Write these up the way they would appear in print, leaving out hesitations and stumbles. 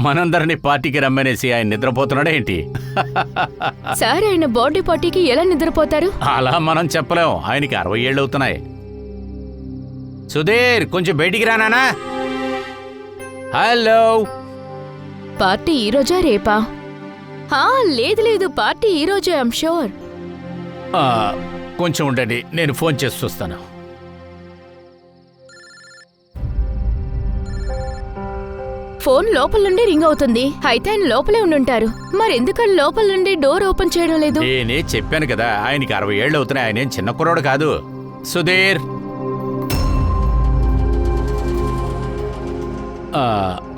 మనందరినీ పార్టీకి రమ్మనేసి ఆయన నిద్రపోతున్నాడా ఏంటి? సార్ ఆయన బర్త్డే పార్టీకి ఎలా నిద్రపోతారు? అలా మనం చెప్పలేం, ఆయనకి 60 ఏళ్ళు అవుతున్నాయి. సుధీర్, కొంచెం బయటికి రానా? హలో. పార్టీ ఈ రోజా రేపా? లేదు పార్టీ ఈ రోజే, ఐమ్ షూర్. కొంచెం ఉండండి, నేను ఫోన్ చేసి చూస్తాను. ఫోన్ లోపల నుండి రింగ్ అవుతుంది. అయితే ఆయన లోపలే ఉండుంటారు. మరెందుకని లోపల నుండి డోర్ ఓపెన్ చేయడం లేదు? నేనే చెప్పాను కదా, ఆయనకి 60 ఏళ్ళు అవుతున్నాయి. ఆయన ఏం చిన్న కుర్రోడు కాదు. సుధీర్,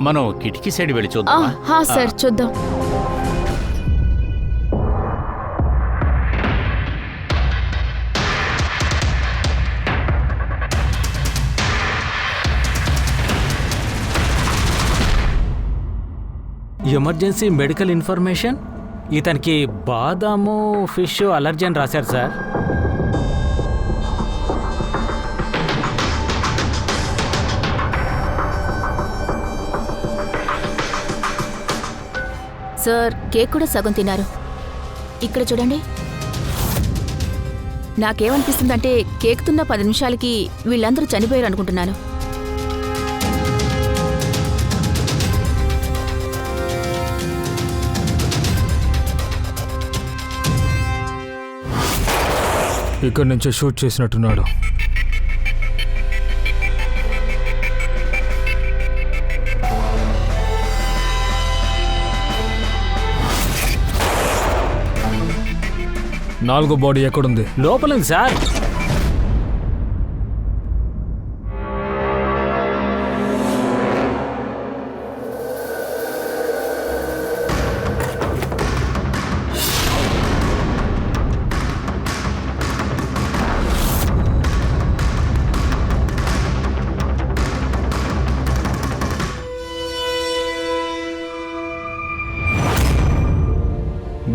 మనం కిటికీ సైడ్ వెళ్ళి చూద్దాం. సార్, చూద్దాం. Emergency medical information. ఇతనికి బాదాము ఫిష్ అలర్జీ అని రాశారు సార్. సార్, కేక్ కూడా సగం తిన్నారు. ఇక్కడ చూడండి. నాకేమనిపిస్తుందంటే కేక్ తిన్న 10 నిమిషాలకి వీళ్ళందరూ చనిపోయారు అనుకుంటున్నాను. ఇక్కడి నుంచే షూట్ చేసినట్టున్నాడు. నాలుగో బాడీ ఎక్కడుంది? లోపల సార్.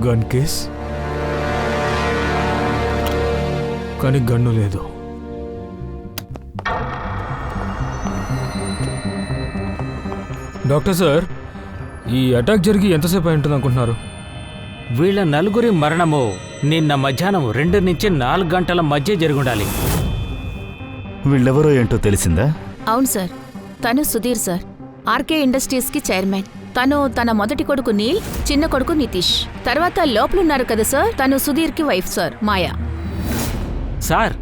గన్ కేస్, కానీ గన్ను లేదు. డాక్టర్ సార్, ఈ అటాక్ జరిగి ఎంతసేపు అయి ఉంటుంది అనుకుంటున్నారు? వీళ్ళ నలుగురి మరణము నిన్న మధ్యాహ్నం 2 నుంచి 4 గంటల మధ్య జరుగుండాలి. వీళ్ళెవరో ఏంటో తెలిసిందా? అవును సార్, తను సుధీర్ సార్, ఆర్కే ఇండస్ట్రీస్ కి చైర్మన్. తను తన మొదటి కొడుకు నీల్, చిన్న కొడుకు నితీష్. తర్వాత లోపలున్నారు కదా సార్, తను సుధీర్ కి వైఫ్ సార్, మాయా. సార్,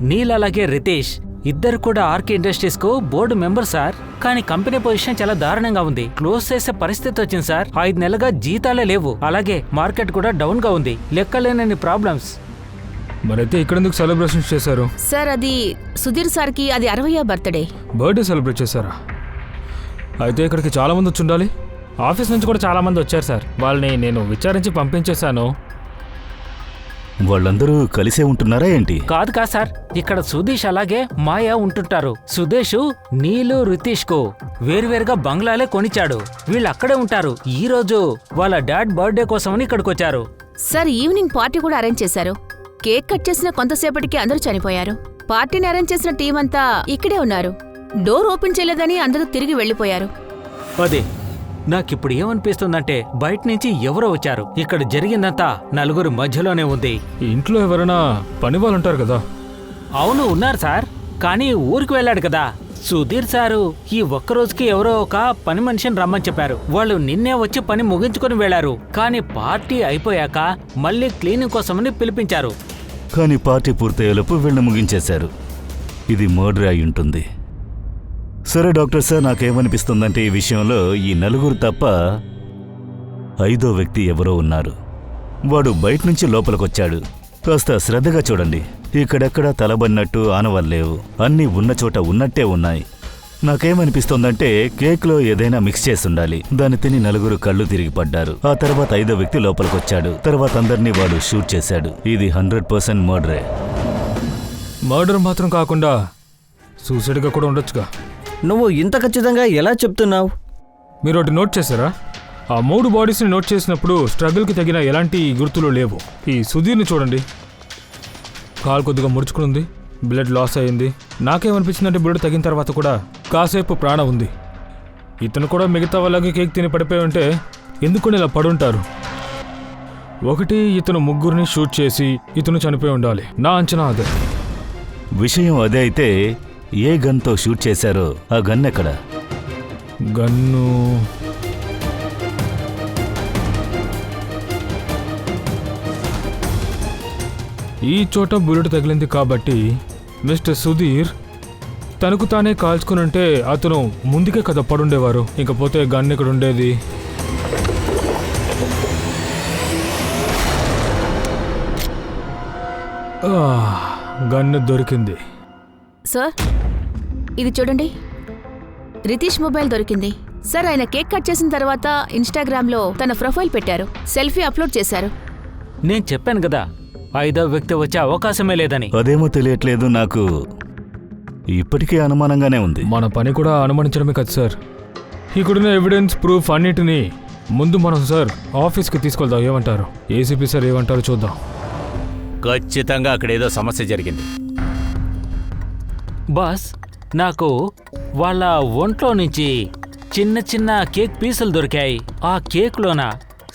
నీల్ అలాగే రితేష్ ఇద్దరు కూడా ఆర్కే ఇండస్ట్రీస్ కు బోర్డు మెంబర్ సార్. కానీ కంపెనీ పొజిషన్ చాలా దారుణంగా ఉంది. క్లోజ్ చేసే పరిస్థితి వచ్చింది సార్. 5 నెలలుగా జీతాలే లేవు. అలాగే మార్కెట్ కూడా డౌన్ గా ఉంది. లెక్కలేనన్ని ప్రాబ్లమ్స్. మరైతే ఇక్కడెందుకు సెలబ్రేషన్స్ చేశారు? సార్, అది సుధీర్ సార్ కి అది 60వ బర్త్డే. బర్త్డే సెలబ్రేట్ చేశారా? అయితే ఇక్కడికి చాలా మంది వచ్చి ఉండాలి. ఆఫీస్ నుంచి కూడా చాలా మంది వచ్చారు సార్. వాళ్ళని నేను విచారించి పంపించేశాను. వాళ్ళందరూ కలిసే ఉంటున్నారా ఏంటి? కాదు సార్, ఇక్కడ సుధీష్ అలాగే మాయా ఉంటుంటారు. సుధీష్ నీలు రితీష్ కు వేరువేరుగా బంగ్లాలే కొనిచ్చాడు. వీళ్ళు అక్కడే ఉంటారు. ఈ రోజు వాళ్ళ డాడ్ బర్త్డే కోసమని ఇక్కడికి వచ్చారు. సార్, ఈవినింగ్ పార్టీ కూడా అరేంజ్ చేశారు. కేక్ కట్ చేసిన కొంతసేపటికి అందరూ చనిపోయారు. పార్టీని అరేంజ్ చేసిన టీం అంతా ఇక్కడే ఉన్నారు. డోర్ ఓపెన్ చేయలేదని అందరూ తిరిగి వెళ్లిపోయారు. అదే నాకిప్పుడు ఏమనిపిస్తుందంటే బయట నుంచి ఎవరో వచ్చారు. ఇక్కడ జరిగిందంతా నలుగురు మధ్యలోనే ఉంది. ఇంట్లో ఎవరైనా పని వాళ్ళు ఉంటారు కదా? అవును, ఉన్నారు సార్. కానీ ఊరికి వెళ్ళాడు కదా సుధీర్ సారు. ఈ ఒక్కరోజుకి ఎవరో ఒక పని మనిషిని రమ్మని చెప్పారు. వాళ్ళు నిన్నే వచ్చి పని ముగించుకొని వెళ్లారు. కానీ పార్టీ అయిపోయాక మళ్ళీ క్లీనింగ్ కోసమని పిలిపించారు. కానీ పార్టీ పూర్తయ్యేలోపు వీళ్ళని ముగించేశారు. ఇది మర్డర్ అయి ఉంటుంది. సరే డాక్టర్ సార్, నాకేమనిపిస్తుందంటే ఈ విషయంలో ఈ నలుగురు తప్ప 5వ వ్యక్తి ఎవరో ఉన్నారు. వాడు బయట నుంచి లోపలికొచ్చాడు. కాస్త శ్రద్ధగా చూడండి. ఇక్కడెక్కడా తలబడినట్టు ఆనవాల్లేవు. అన్నీ ఉన్న చోట ఉన్నట్టే ఉన్నాయి. నాకేమనిపిస్తోందంటే కేక్లో ఏదైనా మిక్స్ చేస్తుండాలి. దాన్ని తిని నలుగురు కళ్ళు తిరిగి పడ్డారు. ఆ తర్వాత 5వ వ్యక్తి లోపలికొచ్చాడు. తర్వాత అందరినీ వాడు షూట్ చేశాడు. ఇది 100% మర్డరే. మర్డర్ మాత్రం కాకుండా సూసైడ్గా కూడా ఉండొచ్చుగా. నువ్వు ఇంత ఖచ్చితంగా ఎలా చెప్తున్నావు? మీరు ఒకటి నోట్ చేశారా? ఆ 3 బాడీస్ని నోట్ చేసినప్పుడు స్ట్రగుల్కి తగిన ఎలాంటి గుర్తులు లేవు. ఈ సుధీర్ని చూడండి, కాలు కొద్దిగా ముడుచుకుని, బ్లడ్ లాస్ అయింది. నాకేమనిపించిందంటే బ్లడ్ తగిన తర్వాత కూడా కాసేపు ప్రాణం ఉంది. ఇతను కూడా మిగతా వాళ్ళకి కేక్ తిని పడిపోయి ఉంటే ఎందుకు ఇలా పడుంటారు? ఒకటి, ఇతను ముగ్గురిని షూట్ చేసి ఇతను చనిపోయి ఉండాలి. నా అంచనా అదే. విషయం అదే అయితే ఏ గన్తో షూట్ చేశారో ఆ గన్ ఎక్కడ? గన్ను ఈ చోట బుల్లెట్ తగిలింది కాబట్టి మిస్టర్ సుధీర్ తనకు తానే కాల్చుకునుంటే అతను ముందుకే కదా పడుండేవారు. ఇంకపోతే గన్ ఇక్కడ ఉండేది. గన్ను దొరికింది. సార్ ఇది చూడండి, రితీష్ మొబైల్ దొరికింది. సార్ ఆయన కేక్ కట్ చేసిన తర్వాత ఇన్స్టాగ్రామ్లో తన ప్రొఫైల్ పెట్టారు, సెల్ఫీ అప్లోడ్ చేశారు. నేను చెప్పాను కదా, 5వ వ్యక్తి వచ్చే అవకాశమే లేదని. అదేమో తెలియట్లేదు నాకు. ఇప్పటికీ అనుమానంగానే ఉంది. మన పని కూడా అనుమానించడమే కదా సార్. ఇక్కడున్న ఎవిడెన్స్ ప్రూఫ్ అన్నిటినీ ముందు మనం సార్ ఆఫీస్కి తీసుకెళ్దాం. ఏమంటారు ఏసీపీ సార్? ఏమంటారు చూద్దాం. ఖచ్చితంగా అక్కడ ఏదో సమస్య జరిగింది. బాస్, నాకు వాళ్ళ ఒంట్లో నుంచి చిన్న చిన్న కేక్ పీసులు దొరికాయి. ఆ కేక్లోన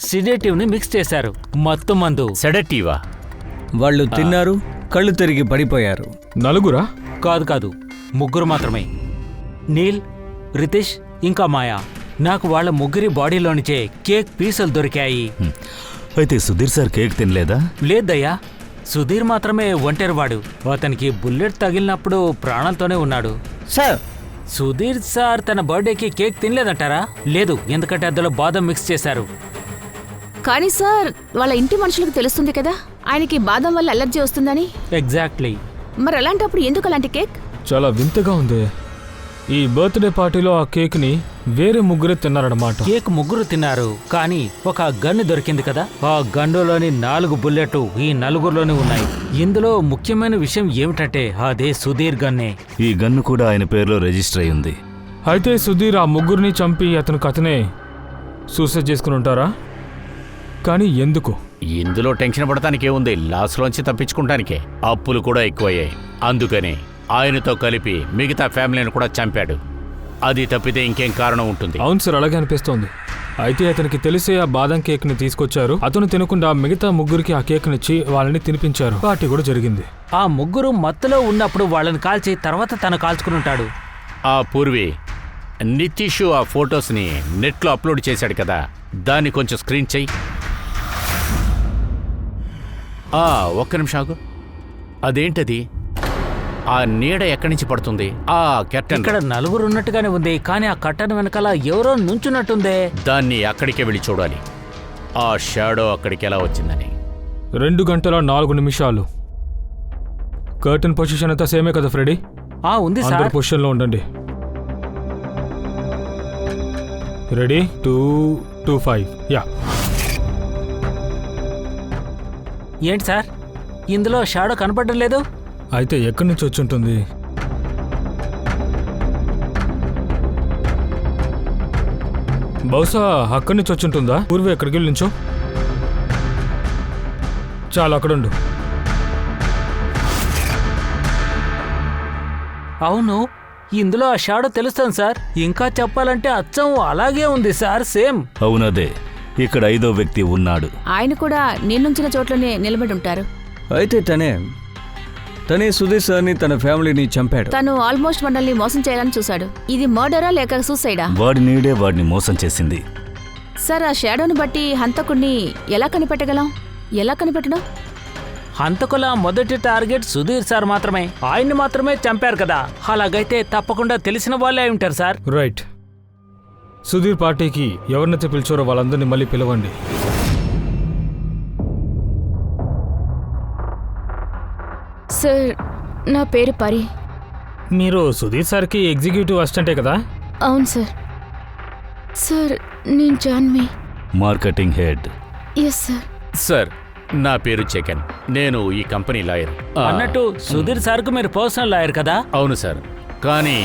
సిడేటివ్ని మిక్స్ చేశారు. మత్తు మందు. సెడటివా? వాళ్ళు తిన్నారు, కళ్ళు తిరిగి పడిపోయారు. నలుగురా? కాదు, ముగ్గురు మాత్రమే. నీల్, రితీష్ ఇంకా మాయా. నాకు వాళ్ళ ముగ్గురి బాడీలోనిచే కేక్ పీసులు దొరికాయి. అయితే సుధీర్ సార్ కేక్ తినలేదా? లేదయ్యా, సుధీర్ మాత్రమే ఒంటరివాడు. అతనికి బుల్లెట్ తగిలినప్పుడు ప్రాణాలతోనే ఉన్నాడు. సార్, సుధీర్ సార్ తన బర్త్డేకి కేక్ తినలేదంటారా? లేదు, ఎందుకంటే అందులో బాదం మిక్స్ చేశారు. కానీ సార్ వాళ్ళ ఇంటి మనుషులకు తెలుస్తుంది కదా ఆయనకి బాదం వల్ల అలర్జీ వస్తుందని. ఎగ్జాక్ట్లీ. మరి అలాంటప్పుడు ఎందుకు అలాంటి కేక్? చాలా వింతగా ఉంది. ఈ బర్త్డే పార్టీలో ఆ కేక్ని వేరే ముగ్గురే తిన్నారన్నమాట. కేక్ ముగ్గురు తిన్నారు, కానీ ఒక గన్ను దొరికింది కదా. ఆ గన్నులోని 4 బుల్లెట్లు ఈ నలుగురిలోనే ఉన్నాయి. ఇందులో ముఖ్యమైన విషయం ఏమిటంటే అదే సుధీర్ గన్నే. ఈ గన్ను కూడా ఆయన పేరులో రిజిస్టర్ అయి ఉంది. అయితే సుధీర్ ఆ ముగ్గురిని చంపి అతనికి అతనే సూసైడ్ చేసుకుని ఉంటారా? కానీ ఎందుకు? ఇందులో టెన్షన్ పడటానికి ఏముంది? లాస్లోంచి తప్పించుకుంటానికే. అప్పులు కూడా ఎక్కువయ్యాయి, అందుకని ఆయనతో కలిపి మిగతా ఫ్యామిలీని కూడా చంపాడు. అది తప్పితే ఇంకేం కారణం ఉంటుంది? అవును సార్, అలాగే అనిపిస్తోంది. అయితే అతనికి తెలిసే ఆ బాదం కేక్ని తీసుకొచ్చారు. అతను తినకుండా మిగతా ముగ్గురికి ఆ కేక్నిచ్చి వాళ్ళని తినిపించారు. పార్టీ కూడా జరిగింది. ఆ ముగ్గురు మత్తులో ఉన్నప్పుడు వాళ్ళని కాల్చి తర్వాత తను కాల్చుకుని ఉంటాడు. ఆ పూర్వి నితీష్ ఆ ఫొటోస్ని నెట్లో అప్లోడ్ చేశాడు కదా, దాన్ని కొంచెం స్క్రీన్ చెయ్యి. ఒక్క నిమిషం ఆగు. అదేంటది? ఆ నీడ ఎక్కడి నుంచి పడుతుంది? ఆ కెప్టెన్. ఇక్కడ నలుగురు ఉన్నట్టుగానే ఉంది, కానీ ఆ కట్టను వెనకాల ఎవరో నుంచున్నట్టుందే. దాన్ని అక్కడికే వెళ్ళి చూడాలి, ఆ షాడో అక్కడికి ఎలా వచ్చిందని. 2 గంటల 4 నిమిషాలు. కర్టన్ పొజిషన్ అంతా సేమే కదా ఫ్రెడీ? ఉంది అందరు సార్. పొజిషన్లో ఉండండి. రెడీ? 2, 2, 5. యా. ఏంటి సార్, ఇందులో షాడో కనపడడం లేదు? అయితే ఎక్కడి నుంచి వచ్చి ఉంటుంది? బహుశా అక్కడి నుంచి వచ్చి ఉంటుందా? పూర్వే ఎక్కడికి వెళ్ళి నుంచో. చాలా అక్కడుండు. అవును, ఇందులో ఆ షాడో తెలుస్తుంది సార్. ఇంకా చెప్పాలంటే అచ్చం అలాగే ఉంది సార్, సేమ్. అవునదే, ఇక్కడ 5వ వ్యక్తి ఉన్నాడు. ఆయన కూడా నిన్నుంచిన చోట్లోనే నిలబడి ఉంటారు. అయితే తనే సుధీర్ సార్ని తన ఫ్యామిలీని చంపాడు. తను ఆల్మోస్ట్ మనల్ని మోసం చేయాలని చూశాడు. ఇది మర్డరా లేక సూసైడా? వాడి నీడే వాడిని మోసం చేసింది. సార్ ఆ షాడోని బట్టి హంతకుణ్ణి ఎలా కనిపెట్టగలం? ఎలా కనిపెట్టడం? హంతకుల మొదటి టార్గెట్ సుధీర్ సార్ మాత్రమే. ఆయన్ని మాత్రమే చంపారు కదా. అలాగైతే తప్పకుండా తెలిసిన వాళ్ళే అయి ఉంటారు సార్. రైట్. సుధీర్ పార్టీకి ఎవరినైతే పిలిచారో వాళ్ళందరినీ మళ్ళీ పిలవండి. సార్ నా పేరు పరి. మీరు సుధీర్ సార్కి ఎగ్జిక్యూటివ్ అసిస్టెంటే కదా? అవును సార్. సార్ నేను Janvi. Marketing head. Yes sir. Sir నా పేరు చెకన్, నేను ఈ కంపెనీ లాయర్. అన్నట్టు సుధీర్ సార్కు మీరు పర్సనల్ లాయర్ కదా? అవును సార్. కానీ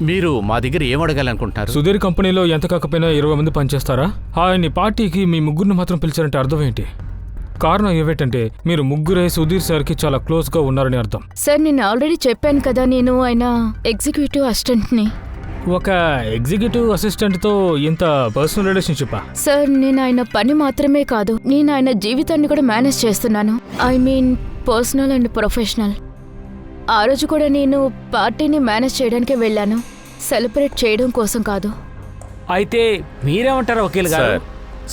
మీరు మా దగ్గర ఏం అడగాలనుకుంటున్నారు? సుధీర్ కంపెనీలో ఎంత కాకపోయినా 20 మంది పనిచేస్తారా? ఆయన్ని పార్టీకి మీ ముగ్గురిని మాత్రం పిలిచారంటే అర్థం ఏంటి? కారణం ఏమిటంటే మీరు ముగ్గురే సుధీర్ సార్కి చాలా క్లోజ్గా ఉన్నారని అర్థం. సార్ నేను ఆల్రెడీ చెప్పాను కదా, నేను ఆయన ఎగ్జిక్యూటివ్ అసిస్టెంట్ని. ఒక ఎగ్జిక్యూటివ్ అసిస్టెంట్తో ఇంత పర్సనల్ రిలేషన్షిప్పా? సార్ నేను ఆయన పని మాత్రమే కాదు, నేను ఆయన జీవితాన్ని కూడా మేనేజ్ చేస్తున్నాను. I mean personal and professional. ఆ రోజు కూడా నేను పార్టీని మేనేజ్ చేయడానికే వెళ్ళాను, సెలబ్రేట్ చేయడం కోసం కాదు. అయితే మీరేమంటారు వకీల్ గారు? సార్,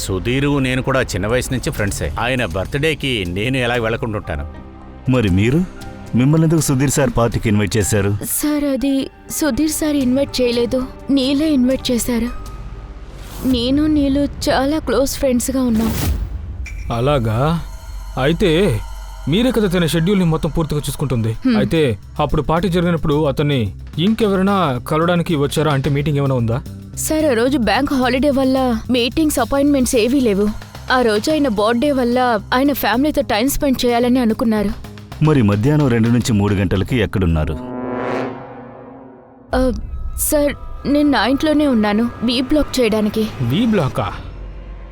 సుధీరు నేను కూడా చిన్న వయసు నుంచి ఫ్రెండ్సే. ఆయన బర్త్డేకి నేను ఎలా వెళ్ళకుంటుంటాను. మరి మీరు మిమ్మల్ని ఎందుకు సుధీర్ సార్ పార్టీకి ఇన్వైట్ చేశారు? సార్ అది సుధీర్ సార్ ఇన్వైట్ చేయలేదు, నీలే ఇన్వైట్ చేశారు. నేను నీలు చాలా క్లోజ్ ఫ్రెండ్స్గా ఉన్నాం. అలాగా? అయితే మీరే కదా తన షెడ్యూల్ని మొత్తం పూర్తిగా చూసుకుంటుంది. అయితే అప్పుడు పార్టీ జరిగినప్పుడు అతన్ని ఇంకెవరైనా కలవడానికి వచ్చారా? అంటే మీటింగ్ ఏమైనా ఉందా? సార్ ఆ రోజు బ్యాంక్ హాలిడే వల్ల మీటింగ్స్ అపాయింట్మెంట్స్ ఏవీ లేవు. ఆ రోజు ఆయన బర్త్డే వల్ల ఆయన ఫ్యామిలీతో టైం స్పెండ్ చేయాలని అనుకున్నారు. మరి మధ్యాహ్నం 2 నుంచి 3 గంటలకి ఎక్కడున్నారు? సార్ నేను నా ఇంట్లోనే ఉన్నాను, వీ బ్లాగ్ చేయడానికి. వి బ్లాకా?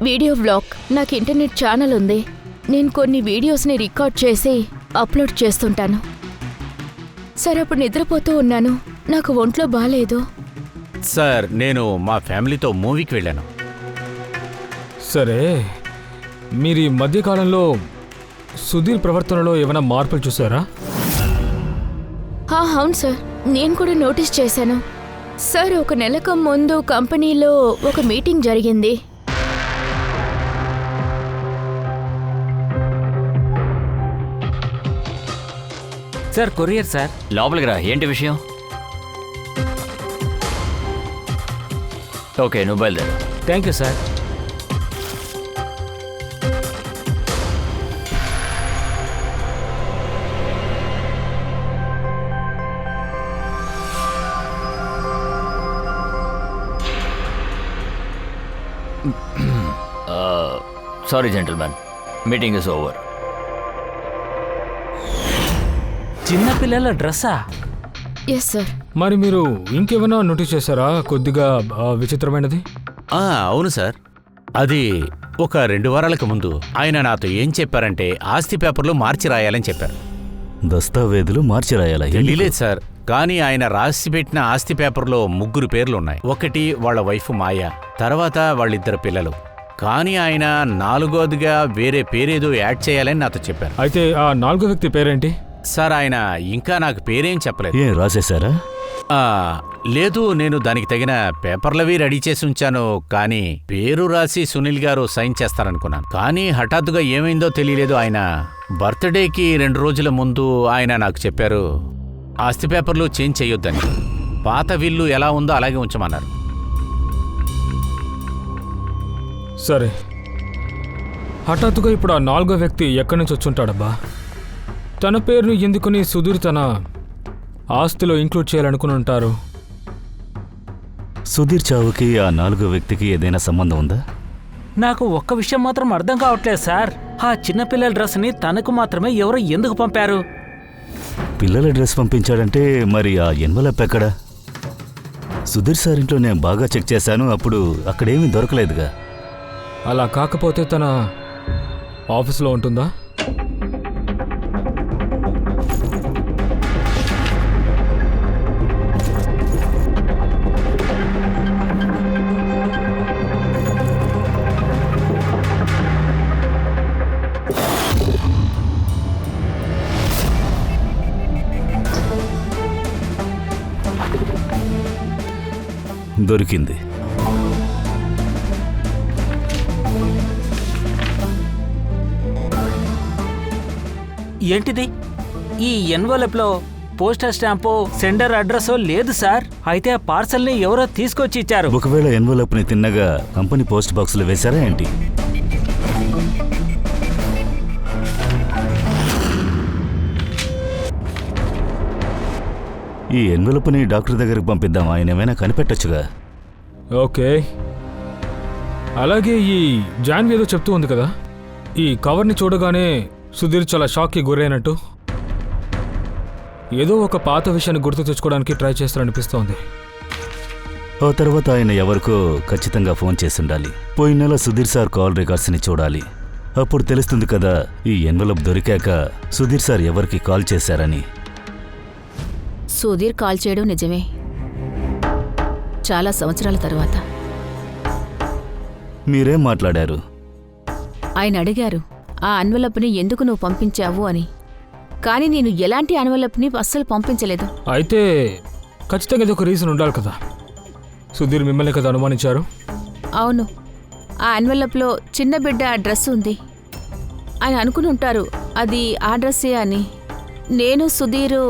Video vlog. నాకు ఇంటర్నెట్ ఛానల్ ఉంది. నేను కొన్ని వీడియోస్ని రికార్డ్ చేసి అప్లోడ్ చేస్తుంటాను. సార్ అప్పుడు నిద్రపోతూ ఉన్నాను, నాకు ఒంట్లో బాగాలేదు. సార్ నేను మా ఫ్యామిలీతో మూవీకి వెళ్ళాను. సరే, మీరు ఈ మధ్యకాలంలో సుధీర్ ప్రవర్తనలో ఏమైనా మార్పులు చూసారా? అవును సార్, నేను కూడా నోటీస్ చేశాను. సార్ 1 నెలకు ముందు కంపెనీలో ఒక మీటింగ్ జరిగింది. Sir courier sir. లోపలికి రా. ఏంటి విషయం? ఓకే, నువ్వు బయలుదేరు. Thank you sir. Sorry gentlemen, meeting is over. చిన్నపిల్లల డ్రెస్సా? Yes sir. మరి మీరు ఇంకేమైనా నోటీస్ చేశారా కొద్దిగా విచిత్రమైనది? అవును సార్, అది ఒక 2 వారాలకు ముందు ఆయన నాతో ఏం చెప్పారంటే ఆస్తి పేపర్లు మార్చి రాయాలని చెప్పారు. దస్తావేజులు మార్చి రాయాలా? తెలియలేదు సార్, కానీ ఆయన రాసిపెట్టిన ఆస్తి పేపర్లో 3 పేర్లు ఉన్నాయి. ఒకటి వాళ్ళ వైఫ్ మాయ, తర్వాత వాళ్ళిద్దరు పిల్లలు. కానీ ఆయన 4వదిగా వేరే పేరేదో యాడ్ చేయాలని నాతో చెప్పారు. అయితే ఆ 4వ వ్యక్తి పేరేంటి? సార్ ఆయన ఇంకా నాకు పేరేం చెప్పలేదు. ఏం రాసేశారా? లేదు, నేను దానికి తగిన పేపర్లవి రెడీ చేసి ఉంచాను, కానీ పేరు రాసి సునీల్ గారు సైన్ చేస్తారనుకున్నాను. కానీ హఠాత్తుగా ఏమైందో తెలియలేదు. ఆయన బర్త్డేకి 2 రోజుల ముందు ఆయన నాకు చెప్పారు ఆస్తి పేపర్లు చేంజ్ చేయొద్దని, పాత విల్లు ఎలా ఉందో అలాగే ఉంచమన్నారు. సరే, హఠాత్తుగా ఇప్పుడు ఆ 4వ వ్యక్తి ఎక్కడి నుంచి వచ్చుంటాడబ్బా? తన పేరును ఎందుకుని సుధీర్ తన ఆస్తిలో ఇంక్లూడ్ చేయాలనుకుని ఉంటారు? సుధీర్ చావుకి ఆ 4వ వ్యక్తికి ఏదైనా సంబంధం ఉందా? నాకు ఒక్క విషయం మాత్రం అర్థం కావట్లేదు సార్. ఆ చిన్నపిల్లల డ్రెస్ని తనకు మాత్రమే ఎవరో ఎందుకు పంపారు? పిల్లల డ్రెస్ పంపించాడంటే మరి ఆ ఎన్వలప్ ఎక్కడా? సుధీర్ సార్ ఇంట్లో నేను బాగా చెక్ చేశాను, అప్పుడు అక్కడేమీ దొరకలేదుగా. అలా కాకపోతే తన ఆఫీస్లో ఉంటుందా? దొరికింది. ఏంటిది? ఈ ఎన్వలప్లో పోస్టల్ స్టాంపో సెండర్ అడ్రస్సో లేదు సార్. అయితే ఆ పార్సల్ని ఎవరో తీసుకొచ్చి ఇచ్చారు. ఒకవేళ ఎన్వలప్ని తిన్నగా కంపెనీ పోస్ట్ బాక్స్లో వేశారా ఏంటి? ఈ ఎన్వలప్ని డాక్టర్ దగ్గరకు పంపిద్దాం, ఆయన ఏమైనా కనిపెట్టొచ్చుగా. ఓకే, అలాగే ఈ జాన్వి ఏదో చెప్తూ ఉంది కదా, ఈ కవర్ని చూడగానే సుధీర్ చాలా షాక్కి గురైనట్టు, ఏదో ఒక పాత విషయాన్ని గుర్తు తెచ్చుకోవడానికి ట్రై చేస్తారనిపిస్తోంది. ఆ తర్వాత ఆయన ఎవరికో ఖచ్చితంగా ఫోన్ చేసి ఉండాలి. పోయిన నెల సుధీర్ సార్ కాల్ రికార్డ్స్ని చూడాలి. అప్పుడు తెలుస్తుంది కదా ఈ ఎన్వలప్ దొరికాక సుధీర్ సార్ ఎవరికి కాల్ చేశారని. సుధీర్ కాల్ చేయడం నిజమే. చాలా సంవత్సరాల తర్వాత. మీరేం మాట్లాడారు? ఆయన అడిగారు ఆ ఎన్వలప్ని ఎందుకు నువ్వు పంపించావు అని. కానీ నేను ఎలాంటి ఎన్వలప్ని అస్సలు పంపించలేదు. అయితే ఖచ్చితంగా ఇది ఒక రీజన్ ఉండాలి కదా. సుధీర్ మిమ్మల్ని కదా అనుమానించారు? అవును, ఆ ఎన్వలప్లో చిన్న బిడ్డ డ్రెస్ ఉంది. ఆయన అనుకుని ఉంటారు అది ఆ డ్రెస్సే అని. నేను సుధీరు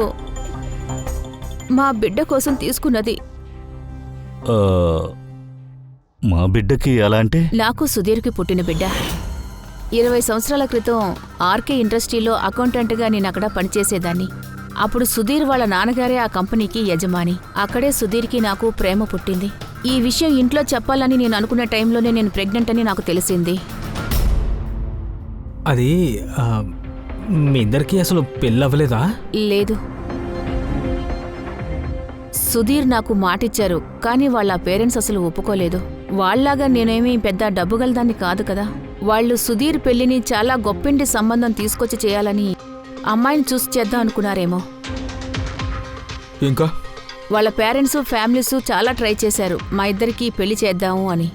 మా బిడ్డ కోసం తీసుకున్నది. ఆ, మా బిడ్డకి అలా అంటే? నాకు సుధీర్కి పుట్టిన బిడ్డ. 20 సంవత్సరాల క్రితం ఆర్కే ఇండస్ట్రీలో అకౌంటెంట్గా నేను అక్కడ పనిచేసేదాన్ని. అప్పుడు సుధీర్ వాళ్ళ నాన్నగారే ఆ కంపెనీకి యజమాని. అక్కడే సుధీర్కి నాకు ప్రేమ పుట్టింది. ఈ విషయం ఇంట్లో చెప్పాలని నేను అనుకునే టైంలోనే నేను ప్రెగ్నెంట్ అని నాకు తెలిసింది. అది మీ ఇద్దరికి అసలు పెళ్ళి అవ్వలేదా? లేదు, సుధీర్ నాకు మాటిచ్చారు, కానీ వాళ్ళ పేరెంట్స్ అసలు ఒప్పుకోలేదు. వాళ్ళలాగా నేనేమీ పెద్ద డబ్బుగలదాన్ని కాదు కదా. వాళ్ళు సుధీర్ పెళ్లిని చాలా గొప్పింటి సంబంధం తీసుకొచ్చి చేయాలని అమ్మాయిని చూసి చేద్దాం అనుకున్నారేమో. ఇంకా వాళ్ళ పేరెంట్స్ ఫ్యామిలీస్ చాలా ట్రై చేశారు మా ఇద్దరికి పెళ్లి చేద్దాము అని.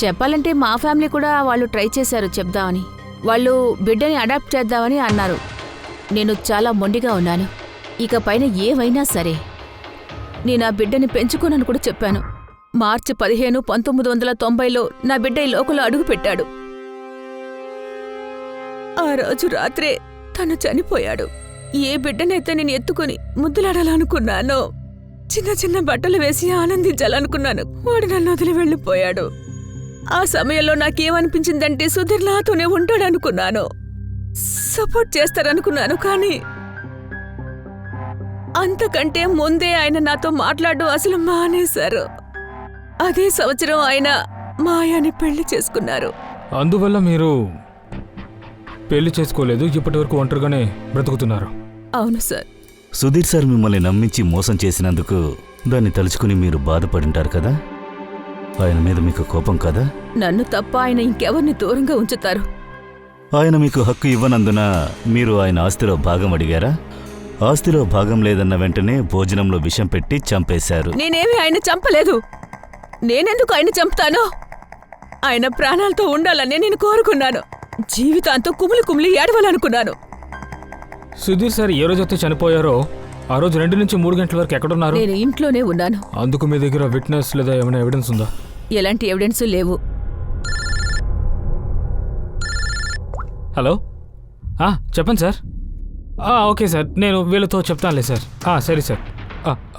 చెప్పాలంటే మా ఫ్యామిలీ కూడా వాళ్ళు ట్రై చేశారు చెప్దామని. వాళ్ళు బిడ్డని అడాప్ట్ చేద్దామని అన్నారు. నేను చాలా మొండిగా ఉన్నాను. ఇక పైన ఏవైనా సరే నేను ఆ బిడ్డని పెంచుకోనని కూడా చెప్పాను. మార్చి 15, 1990లో నా బిడ్డ ఈ లోకంలో అడుగుపెట్టాడు. ఆ రోజు రాత్రే తను చనిపోయాడు. ఏ బిడ్డనైతే నేను ఎత్తుకుని ముద్దులాడాలనుకున్నానో, చిన్న చిన్న బట్టలు వేసి ఆనందించాలనుకున్నాను, వాడు నన్ను వదిలి వెళ్ళిపోయాడు. ఆ సమయంలో నాకేమనిపించిందంటే సుధీర్ నాతోనే ఉంటాడనుకున్నాను, సపోర్ట్ చేస్తారనుకున్నాను. కానీ అంతకంటే ముందే ఆయన నాతో మాట్లాడడం అసలు మానేశారు. అదే సంవత్సరం ఆయన మాయాని పెళ్లి చేసుకున్నారు. అందువల్ల మీరు పెళ్లి చేసుకోలేదు, ఇప్పటి వరకు ఒంటరిగానే బ్రతుకుతున్నారు. అవును సార్. సుధీర్ సార్ మిమ్మల్ని నమ్మించి మోసం చేసినందుకు దాన్ని తలుచుకుని మీరు బాధపడింటారు కదా. ఆయన మీద మీకు కోపం కదా? నన్ను తప్ప ఆయన ఇంకెవరిని దూరంగా ఉంచుతారు. ఆయన మీకు హక్కు ఇవ్వనందున మీరు ఆయన ఆస్తిలో భాగం అడిగారా? ఆస్తిలో భాగం లేదన్న వెంటనే భోజనంలో విషం పెట్టి చంపేశారు. నేనేమి ఆయన చంపలేదు. నేనెందుకు ఆయన చంపుతాను? ఆయన ప్రాణాలతో ఉండాలని నేను కోరుకున్నాను. జీవితాంతో కుమిలి కుమిలి ఏడవాలనుకున్నాను. సుధీర్ సార్ ఏ రోజైతే చనిపోయారో ఆ రోజు 2 నుంచి 3 గంటల వరకు ఎక్కడున్నారు? నేను ఇంట్లోనే ఉన్నాను. అందుకు మీ దగ్గర విట్నెస్ లేదా ఏమైనా ఎవిడెన్స్ ఉందా? ఎలాంటి ఎవిడెన్స్ లేవు. హలో, చెప్పండి సార్. ఓకే సార్, నేను వీళ్ళతో చెప్తానులే సార్. సరే sir.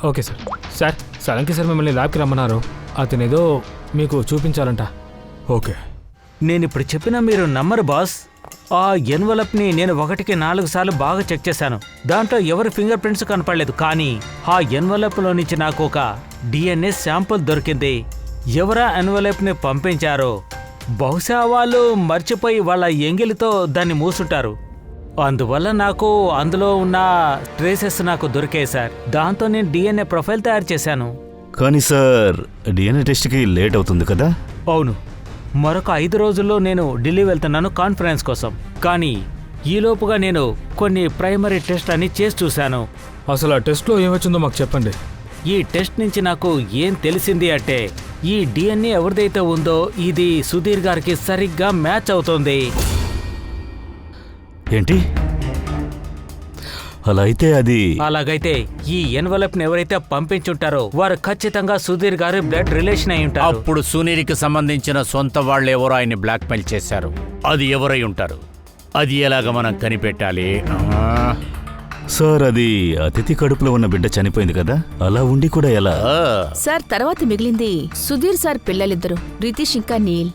Okay sir. Sir Solanki sir మిమ్మల్ని ల్యాబ్కి రమ్మన్నారు. అతనేదో మీకు చూపించాలంట. ఓకే. నేనిప్పుడు చెప్పినా మీరు నమ్మరు బాస్. ఆ ఎన్వలప్ని నేను 1కి 4 సార్లు బాగా చెక్ చేశాను. దాంట్లో ఎవరి ఫింగర్ ప్రింట్స్ కనపడలేదు. కానీ ఆ ఎన్వలప్లో నుంచి నాకు ఒక DNA శాంపుల్ దొరికింది. ఎవరా ఎన్వలప్ని పంపించారో బహుశా వాళ్ళు మర్చిపోయి వాళ్ళ ఎంగిలితో దాన్ని మూసుంటారు. అందువల్ల నాకు అందులో ఉన్న ట్రేసెస్ నాకు దొరికాయి సార్. దాంతో నేను DNA ప్రొఫైల్ తయారు చేశాను. కానీ సార్ DNA టెస్ట్కి లేట్ అవుతుంది కదా? అవును, మరొక 5 రోజుల్లో నేను ఢిల్లీ వెళ్తున్నాను కాన్ఫరెన్స్ కోసం. కానీ ఈలోపుగా నేను కొన్ని ప్రైమరీ టెస్ట్ అని చేసి చూశాను. అసలు ఆ టెస్ట్లో ఏమొచ్చిందో మాకు చెప్పండి. ఈ టెస్ట్ నుంచి నాకు ఏం తెలిసింది అంటే ఈ DNA ఎవరిదైతే ఉందో ఇది సుధీర్ గారికి సరిగ్గా మ్యాచ్ అవుతోంది. ఏంటి? అలా అయితే అది అలాగైతే ఈ ఎన్వలప్ని ఎవరైతే పంపించుంటారో వారు ఖచ్చితంగా సుధీర్ గారి బ్లడ్ రిలేషన్ అయి ఉంటారు. అప్పుడు సునీల్కి సంబంధించిన సొంత వాళ్ళు ఎవరో ఆయన్ని బ్లాక్మెయిల్ చేశారు. అది ఎవరై ఉంటారు? అది ఎలాగ మనం కనిపెట్టాలి? సార్ అది అతిథి కడుపులో ఉన్న బిడ్డ చనిపోయింది కదా, అలా ఉండి కూడా ఎలా? సార్ తర్వాత మిగిలింది సుధీర్ సార్ పిల్లలిద్దరు, రితీష్ ఇంకా నీల్.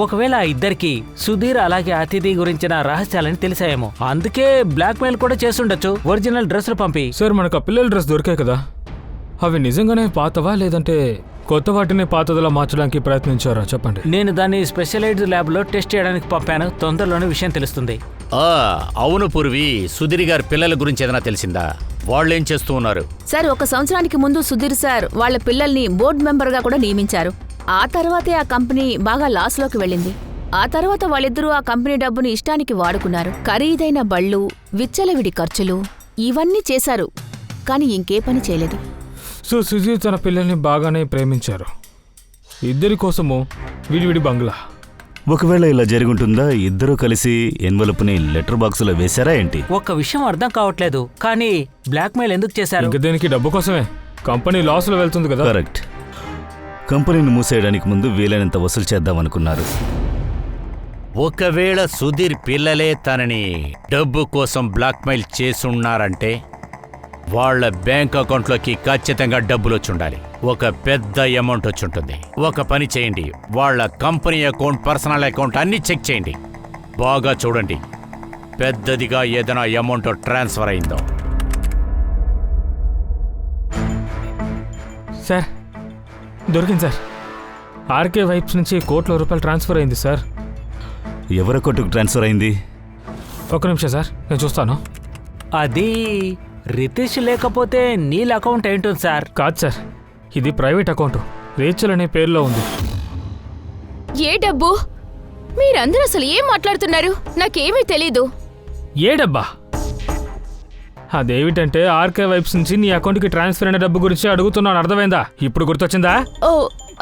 ఒకవేళ ఆ ఇద్దరికి సుధీర్ అలాగే అతిథి గురించిన రహస్యాలని తెలిసాయేమో. అందుకే బ్లాక్మెయిల్ కూడా చేసుండొచ్చు ఒరిజినల్ డ్రెస్సులు పంపి. సార్ మనకు ఆ పిల్లల డ్రెస్ దొరికాయి కదా, అవి నిజంగానే పాతవా లేదంటే కొత్త వాటిని పాతదిలా మార్చడానికి ప్రయత్నించారా? చెప్పండి. నేను దాన్ని స్పెషలైజ్డ్ ల్యాబ్లో టెస్ట్ చేయడానికి పంపాను. తొందరలోనే విషయం తెలుస్తుంది. అవును పూర్వి, సుధీర్ గారి పిల్లల గురించి ఏదైనా తెలిసిందా? వాళ్ళేం చేస్తూ ఉన్నారు? సార్ 1 సంవత్సరానికి ముందు సుధీర్ సార్ వాళ్ళ పిల్లల్ని బోర్డు మెంబర్గా కూడా నియమించారు. ఆ తర్వాతే ఆ కంపెనీ బాగా లాస్లోకి వెళ్ళింది. ఆ తర్వాత వాళ్ళిద్దరూ ఆ కంపెనీ డబ్బుని ఇష్టానికి వాడుకున్నారు. ఖరీదైన బళ్ళు, విచ్చలవిడి ఖర్చులు ఇవన్నీ చేశారు. కానీ ఇంకే పని చేయలేదు. సో సుధీర్ తన పిల్లల్ని బాగానే ప్రేమించారు. ఇద్దరి కోసము విడివిడి బంగ్లా. ఒకవేళ ఇలా జరుగుంటుందా? ఇద్దరూ కలిసి ఎన్వలప్ని లెటర్ బాక్సులో వేశారా ఏంటి? ఒక్క విషయం అర్థం కావట్లేదు, కానీ బ్లాక్మెయిల్ ఎందుకు చేశారు? ఇంక దేనికి? డబ్బు కోసమే. కంపెనీ లాస్లో వెళ్తుంది కదా. కరెక్ట్. కంపెనీని మూసేయడానికి ముందు వీలైనంత వసూలు చేద్దామనుకున్నారు. ఒకవేళ సుధీర్ పిల్లలే తనని డబ్బు కోసం బ్లాక్మెయిల్ చేసున్నారంటే వాళ్ళ బ్యాంక్ అకౌంట్లోకి ఖచ్చితంగా డబ్బులు వచ్చుండాలి. ఒక పెద్ద అమౌంట్ వచ్చుంటుంది. ఒక పని చేయండి, వాళ్ళ కంపెనీ అకౌంట్, పర్సనల్ అకౌంట్ అన్నీ చెక్ చేయండి. బాగా చూడండి, పెద్దదిగా ఏదైనా అమౌంట్ ట్రాన్స్ఫర్ అయిందో. సార్ దొరికింది సార్. ఆర్కే వైప్స్ నుంచి ₹1,00,00,000 ట్రాన్స్ఫర్ అయింది సార్. ఎవరి అకౌంట్కు ట్రాన్స్ఫర్ అయింది? ఒక్క నిమిషం సార్, నేను చూస్తాను. అది రితేష్ లేకపోతే నీళ్ళ అకౌంట్ ఏంటుంది సార్? కాదు సార్, ఇది ప్రైవేట్ అకౌంట్. రేచల్ అనే పేరులో ఉంది. ఏ డబ్బు? మీరందరూ అసలు ఏం మాట్లాడుతున్నారు? నాకేమీ తెలీదు. ఏ డబ్బా? అదేమిటంటే ఆర్కే వైప్స్ నుంచి నీ అకౌంట్కి ట్రాన్స్ఫర్ అయిన డబ్బు గురించి అడుగుతున్నాను. అర్థమైందా? ఇప్పుడు గుర్తొచ్చిందా? ఓ,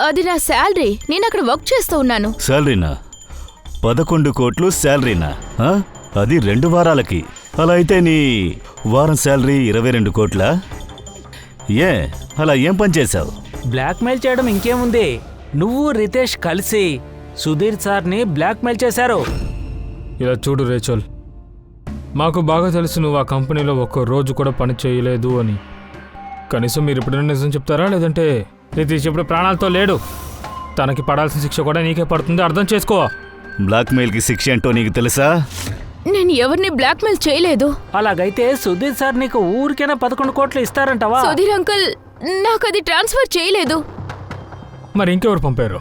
అది నా శాలరీ. నేను అక్కడ వర్క్ చేస్తూ ఉన్నాను. శాలరీనా? 11 కోట్లు శాలరీనా? అది 2 వారాలకి. అలా అయితే నీ వారం శాలరీ 22 కోట్లా? అలా ఏం పని చేశావు? బ్లాక్మెయిల్ చేయడం ఇంకేముంది, నువ్వు రితేష్ కలిసి సుధీర్ సార్ని బ్లాక్మెయిల్ చేశారు. ఇలా చూడు రేచల్, మాకు బాగా తెలుసు నువ్వు ఆ కంపెనీలో ఒక్క రోజు కూడా పని చేయలేదు అని. కనీసం మీరు ఎప్పుడైనా నిజం చెప్తారా? లేదంటే రితేష్ ఇప్పుడు ప్రాణాలతో లేడు. తనకి పడాల్సిన శిక్ష కూడా నీకే పడుతుంది. అర్థం చేసుకో. బ్లాక్మెయిల్కి శిక్ష ఏంటో నీకు తెలుసా? నేను ఎవరిని బ్లాక్మెయిల్ చేయలేదు. అలాగైతే సుధీర్ సార్ నీకు ఊరికైనా 11 కోట్లు ఇస్తారంటావా? సుధీర్ అంకుల్ నాకు అది ట్రాన్స్ఫర్ చేయలేదు. మరి ఇంకెవరు పంపారు?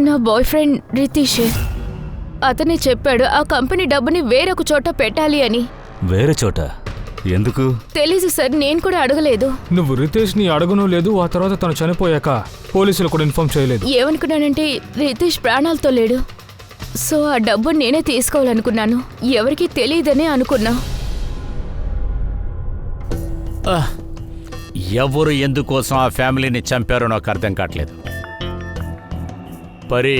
నా బాయ్ ఫ్రెండ్ రితీష్. అతనే చెప్పాడు ఆ కంపెనీ డబ్బుని వేరొక చోట పెట్టాలి అని. వేరే చోట? ఎందుకు? తెలీదు సార్, నేను కూడా అడగలేదు. నువ్వు రితేష్ని అడగను లేదు. ఆ తర్వాత తను చనిపోయాక పోలీసులు కూడా ఇన్ఫార్మ్ చేయలేదు. ఏమనుకున్నానంటే రితీష్ ప్రాణాలతో లేడు. సో ఆ డబ్బు నేనే తీసుకోవాలనుకున్నాను. ఎవరికీ తెలియదనే అనుకున్నా. ఎవరు ఎందుకోసం ఆ ఫ్యామిలీని చంపారో నాకు అర్థం కావట్లేదు. పరి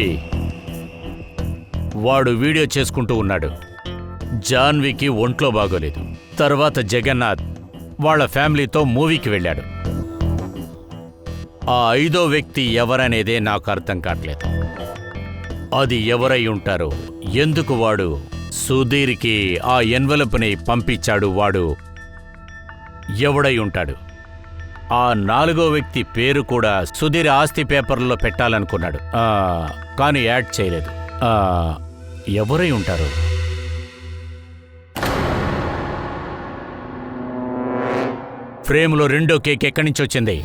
వాడు వీడియో చేసుకుంటూ ఉన్నాడు. జాన్వికి ఒంట్లో బాగోలేదు. తర్వాత జగన్నాథ్ వాళ్ళ ఫ్యామిలీతో మూవీకి వెళ్ళాడు. ఆ 5వ వ్యక్తి ఎవరనేదే నాకు అర్థం కావట్లేదు. అది ఎవరై ఉంటారో, ఎందుకు వాడు సుధీర్కి ఆ ఎన్వలప్ని పంపించాడు, వాడు ఎవడై ఉంటాడు? ఆ 4వ వ్యక్తి పేరు కూడా సుధీర్ ఆస్తి పేపర్లో పెట్టాలనుకున్నాడు, కానీ యాడ్ చేయలేదు. ఎవరై ఉంటారు? ఫ్రేమ్లో 2వ కేక్ ఎక్కడి నుంచి వచ్చింది?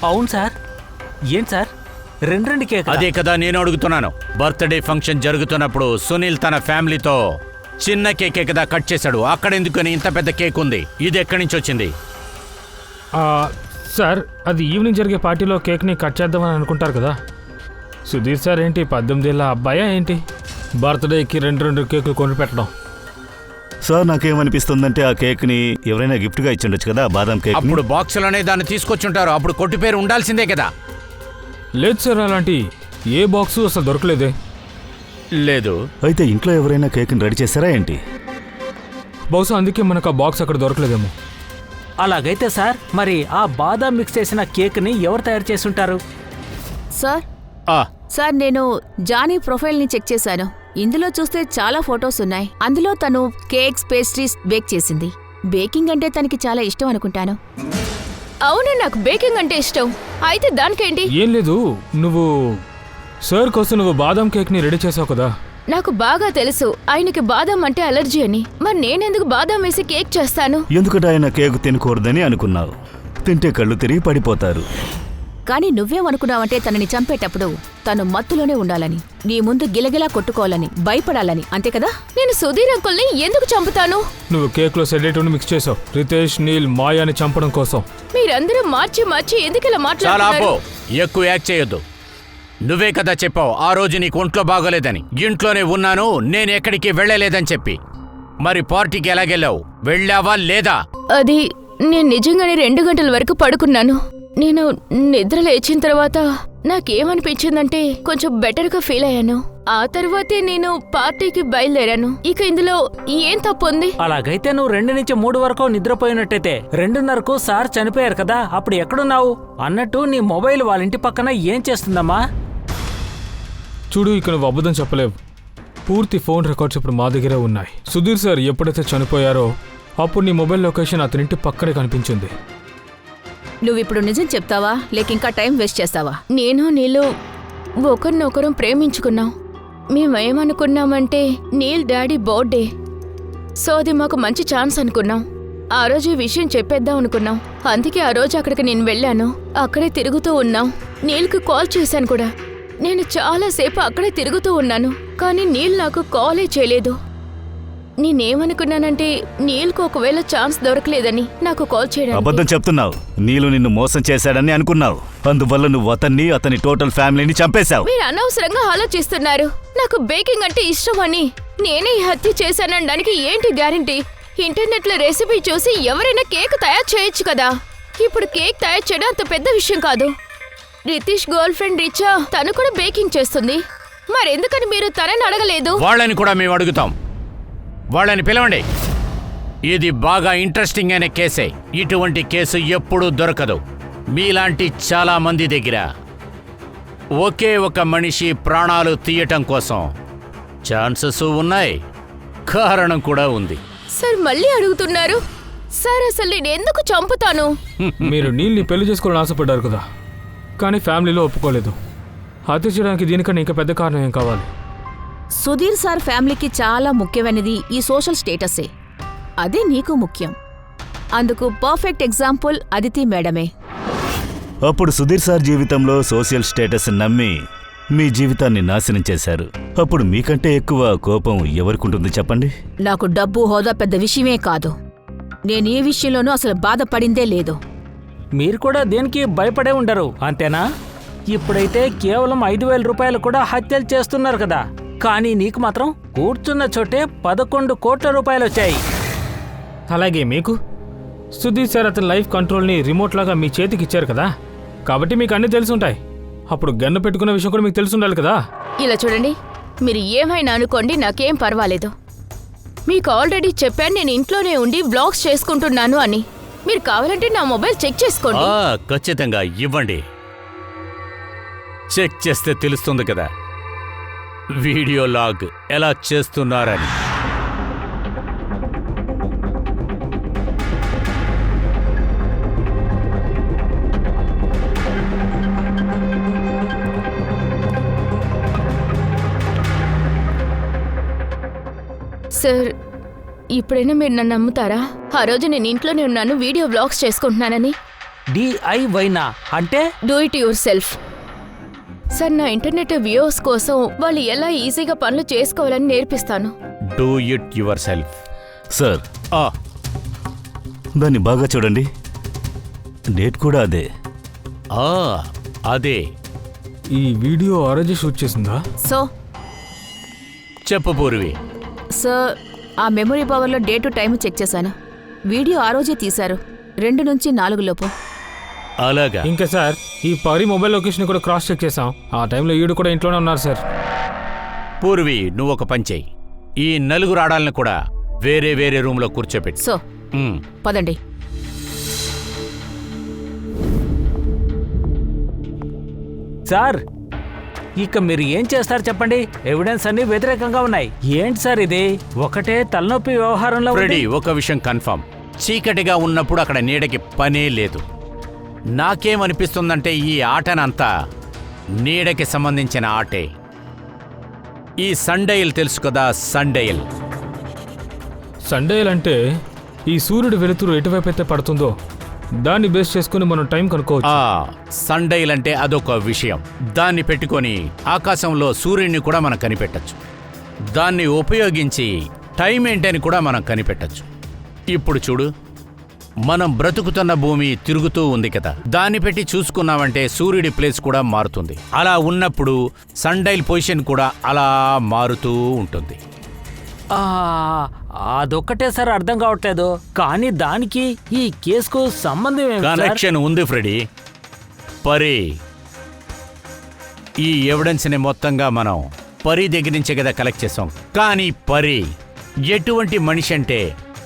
అవును సార్. ఏంటి సార్, 2 కేక్? అదే కదా నేను అడుగుతున్నాను. బర్త్డే ఫంక్షన్ జరుగుతున్నప్పుడు సునీల్ తన ఫ్యామిలీతో చిన్న కేకే కదా కట్ చేశాడు. అక్కడెందుకని ఇంత పెద్ద కేక్ ఉంది? ఇది ఎక్కడి నుంచి వచ్చింది? సార్, అది ఈవినింగ్ జరిగే పార్టీలో కేక్ని కట్ చేద్దామని అనుకుంటారు కదా. సుధీర్ సార్ ఏంటి 18 ఏళ్ళ అబ్బాయా ఏంటి? బర్త్డేకి 2 కేకులు కొని పెట్టడం. సార్, నాకేమనిపిస్తుందంటే ఆ కేక్ని ఎవరైనా గిఫ్ట్గా ఇచ్చిండొచ్చు కదా, బాదం కేక్. అప్పుడు బాక్సులోనే దాన్ని తీసుకొచ్చుంటారు. అప్పుడు కొట్టు పేరు ఉండాల్సిందే కదా. లేదు సార్, అలాంటి ఏ బాక్సు అసలు దొరకలేదే. లేదు. అయితే ఇంట్లో ఎవరైనా కేక్ని రెడీ చేశారా ఏంటి? బహుశా అందుకే మనకు ఆ బాక్స్ అక్కడ దొరకలేదేమో. అలాగైతే సార్, మరి ఆ బాదాం మిక్స్ చేసిన కేక్ని ఎవరు తయారు చేసుంటారు? సార్ సార్, నేను జానీ ప్రొఫైల్ని చెక్ చేశాను. ఇందులో చూస్తే చాలా ఫొటోస్ ఉన్నాయి. అందులో తను కేక్స్, పేస్ట్రీస్ బేక్ చేసింది. బేకింగ్ అంటే తనకి చాలా ఇష్టం అనుకుంటాను. అవును, నాకు బేకింగ్ అంటే ఇష్టం. అయితే దానికేంటి? ఏం లేదు, నువ్వు సార్ కోసం నువ్వు బాదం కేక్ని రెడీ చేసావు కదా. నాకు బాగా తెలుసు ఆయనకి బాదం అంటే అలర్జీ అని. మరి నేనెందుకు బాదం వేసి కేక్ చేస్తాను? ఎందుకంటే ఆయన కేక్ తినకూడదని అనుకున్నావు. తింటే కళ్ళు తిరిగి పడిపోతారు. కానీ నువ్వేమనుకున్నావంటే తనని చంపేటప్పుడు తను మత్తులోనే ఉండాలని, నీ ముందు గిలగిలా కొట్టుకోవాలని, భయపడాలని, అంతే కదా? నేను సుధీర్ అంకుల్ని ఎందుకు చంపుతాను? నువ్వు కేక్లో సెడేటివ్ని మిక్స్ చేసావు రితేష్, నీల్, మాయాని చంపడం కోసం. మీరందరూ మార్చి మార్చి ఎందుకు ఇలా మాట్లాడుతున్నారు? ఎక్కువ యాక్ట్ చేయొద్దు. నువ్వే కదా చెప్పావు ఆ రోజు నీకు ఒంట్లో బాగోలేదని. ఇంట్లోనే ఉన్నాను, నేను ఎక్కడికి వెళ్ళలేదని చెప్పి. మరి పార్టీకి ఎలాగెళ్ళావు? వెళ్ళావా లేదా? అది నేను నిజంగానే 2 గంటల వరకు పడుకున్నాను. నేను నిద్ర లేచిన తర్వాత నాకేమనిపించిందంటే కొంచెం బెటర్గా ఫీల్ అయ్యాను. ఆ తర్వాతే నేను పార్టీకి బయలుదేరాను. ఇక ఇందులో ఏం తప్పుంది? అలాగైతే నువ్వు 2 నుంచి 3 వరకు నిద్రపోయినట్టయితే 2:30కు సార్ చనిపోయారు కదా, అప్పుడు ఎక్కడున్నావు? అన్నట్టు నీ మొబైల్ వాళ్ళ ఇంటి పక్కన ఏం చేస్తుందమ్మా? చూడు, ఇక నువ్వు అబద్ధం చెప్పలేవు. పూర్తి ఫోన్ రికార్డ్స్ ఇప్పుడు మా దగ్గరే ఉన్నాయి. సుధీర్ సార్ ఎప్పుడైతే చనిపోయారో అప్పుడు నీ మొబైల్ లొకేషన్ అతనింటి పక్కనే కనిపించింది. నువ్విప్పుడు నిజం చెప్తావా లేక ఇంకా టైం వేస్ట్ చేస్తావా? నేను నీళ్ళు ఒకరినొకరం ప్రేమించుకున్నాం. మేమేమనుకున్నామంటే నీల్ డాడీ బర్త్డే, సో అది మాకు మంచి ఛాన్స్ అనుకున్నాం. ఆ రోజు ఈ విషయం చెప్పేద్దాం అనుకున్నాం. అందుకే ఆ రోజు అక్కడికి నేను వెళ్ళాను. అక్కడే తిరుగుతూ ఉన్నాం. నీల్కి కాల్ చేశాను కూడా. నేను చాలాసేపు అక్కడే తిరుగుతూ ఉన్నాను, కానీ నీల్ నాకు కాలే చేయలేదు. నేనేమనుకున్నానంటే నీల్కు ఒకవేళ ఛాన్స్ దొరకలేదని నాకు కాల్ చేయడానికి. అబద్ధం చెప్తున్నావు. నీలు నిన్ను మోసం చేశాడని అనుకున్నావు. అందువల్ల నువ్వు అతని టోటల్ ఫ్యామిలీని చంపేశావు. మీరు అనవసరంగా ఆలోచిస్తున్నారు. నాకు బేకింగ్ అంటే ఇష్టమని నేనే ఈ హత్య చేశానడానికి ఏంటి గ్యారంటీ? ఇంటర్నెట్లో రెసిపీ చూసి ఎవరైనా కేక్ తయారు చేయొచ్చు కదా. ఇప్పుడు కేక్ తయారు చేయడం అంత పెద్ద విషయం కాదు. రితీష్ గర్ల్ ఫ్రెండ్ రిచా, తను కూడా బేకింగ్ చేస్తుంది. మరెందుకని మీరు తనని అడగలేదు? వాళ్ళని కూడా మేము అడుగుతాం. వాళ్ళని పిలవండి. ఇది బాగా ఇంట్రెస్టింగ్ అయిన కేసే. ఇటువంటి కేసు ఎప్పుడూ దొరకదు. మీలాంటి చాలా మంది దగ్గర ఒకే ఒక మనిషి ప్రాణాలు తీయటం కోసం ఛాన్సెస్ ఉన్నాయి, కారణం కూడా ఉంది. సార్ మళ్ళీ అడుగుతున్నారు? సార్ అసలు నేను ఎందుకు చంపుతాను? మీరు నీల్ని పెళ్లి చేసుకోవాలని ఆశపడ్డారు కదా, కానీ ఫ్యామిలీలో ఒప్పుకోలేదు. హత్య చేయడానికి దీనికన్నా ఇంకా పెద్ద కారణం ఏం కావాలి? సుధీర్ సార్ ఫ్యామిలీకి చాలా ముఖ్యమైనది ఈ సోషల్ స్టేటసే. అదే నీకు ముఖ్యం. అందుకు పర్ఫెక్ట్ ఎగ్జాంపుల్ అదితి మేడమే. అప్పుడు సుధీర్ సార్ జీవితంలో సోషల్ స్టేటస్ నమ్మి మీ జీవితాన్ని నాశనం చేశారు. అప్పుడు మీకంటే ఎక్కువ కోపం ఎవరికుంటుంది చెప్పండి? నాకు డబ్బు హోదా పెద్ద విషయమే కాదు. నేను ఏ విషయంలోనూ అసలు బాధపడిందే లేదు. మీరు కూడా దేనికి భయపడే ఉండరు, అంతేనా? ఇప్పుడైతే కేవలం 5,000 రూపాయలు కూడా హత్యలు చేస్తున్నారు కదా, కానీ నీకు మాత్రం కూర్చున్న చోటే 11 కోట్ల రూపాయలు వచ్చాయి. అలాగే మీకు సుధీర్ సార్ అతని లైఫ్ కంట్రోల్ని రిమోట్ లాగా మీ చేతికి ఇచ్చారు కదా, కాబట్టి మీకు అన్నీ తెలుసుంటాయి. అప్పుడు గన్ను పెట్టుకున్న విషయం కూడా మీకు తెలుసుండాలి కదా. ఇలా చూడండి, మీరు ఏమైనా అనుకోండి, నాకేం పర్వాలేదు. మీకు ఆల్రెడీ చెప్పాను నేను ఇంట్లోనే ఉండి వ్లాగ్స్ చేసుకుంటున్నాను అని. మీరు కావాలంటే నా మొబైల్ చెక్ చేసుకోండి. ఖచ్చితంగా ఇవ్వండి. చెక్ చేస్తే తెలుస్తుంది కదా వీడియో లాగ్ ఎలా చేస్తున్నారని. సార్, ఇప్పుడైనా మీరు నన్ను నమ్ముతారా? ఆ రోజు నేను ఇంట్లోనే ఉన్నాను, వీడియో వ్లాగ్స్ చేసుకుంటున్నానని. DIYనా అంటే? Do it your self. Sir, నా ఇంటర్నెట్ వ్యూవర్స్ కోసం వాళ్ళు ఎలా ఈజీగా పనులు చేసుకోవాలని నేర్పిస్తాను. Do it your self. Sir, దాన్ని బాగా చూడండి. డేట్ కూడా అదే. అదే. ఈ వీడియో ఆరోజు షూట్ చేసిందా? సో చెప్పు పూర్వి. సార్, ఆ మెమరీ పవర్లో డేటు టైం చెక్ చేశాను. వీడియో ఆ రోజే తీశారు, 2 నుంచి 4 లోపు. అలాగా? ఇంకా సార్, ఈ పరి మొబైల్ లొకేషన్ కూడా క్రాస్ చెక్ చేసాం. ఆ టైంలో ఈడు కూడా ఇంట్లోనే ఉన్నారు సార్. పూర్వి, నువ్వు ఒక పని చెయ్యి. ఈ 4 ఆడాలను కూడా వేరే వేరే రూమ్లో కూర్చోపెట్టి. సో పదండి. సార్, ఇక మీరు ఏం చేస్తారు చెప్పండి? ఎవిడెన్స్ అన్ని వ్యతిరేకంగా ఉన్నాయి. ఏంటి సార్ ఇది? ఒకటే తలనొప్పి వ్యవహారంలో ఉంది. ఫ్రెడీ, ఒక విషయం కన్ఫర్మ్. చీకటిగా ఉన్నప్పుడు అక్కడ నీడకి పనే లేదు. నాకేమనిపిస్తుందంటే ఈ ఆటనంతా నీడకి సంబంధించిన ఆటే. ఈ సన్డైల్ తెలుసు కదా, సన్డైల్. సన్డైల్ అంటే ఈ సూర్యుడు వెలుతురు ఎటువైపు అయితే పడుతుందో దాన్ని బేస్ చేసుకుని మనం టైం కనుక్కోవచ్చు. సన్డైల్ అంటే అదొక విషయం. దాన్ని పెట్టుకొని ఆకాశంలో సూర్యుడిని కూడా మనం కనిపెట్టచ్చు. దాన్ని ఉపయోగించి టైం ఏంటని కూడా మనం కనిపెట్టచ్చు. ఇప్పుడు చూడు, మనం బ్రతుకుతున్న భూమి తిరుగుతూ ఉంది కదా, దాన్ని పెట్టి చూసుకున్నామంటే సూర్యుడి ప్లేస్ కూడా మారుతుంది. అలా ఉన్నప్పుడు సన్డైల్ పొజిషన్ కూడా అలా మారుతూ ఉంటుంది. అదొక్కటే సార్ అర్థం కావట్లేదు. కానీ దానికి ఈ కేసుకు సంబంధం ఏమి సార్? కనెక్షన్ ఉంది ఫ్రెడీ. పరి ఈ ఎవిడెన్స్ని మొత్తంగా మనం పరి దగ్గర నుంచే కదా కలెక్ట్ చేసాం. కానీ పరి ఎటువంటి మనిషి అంటే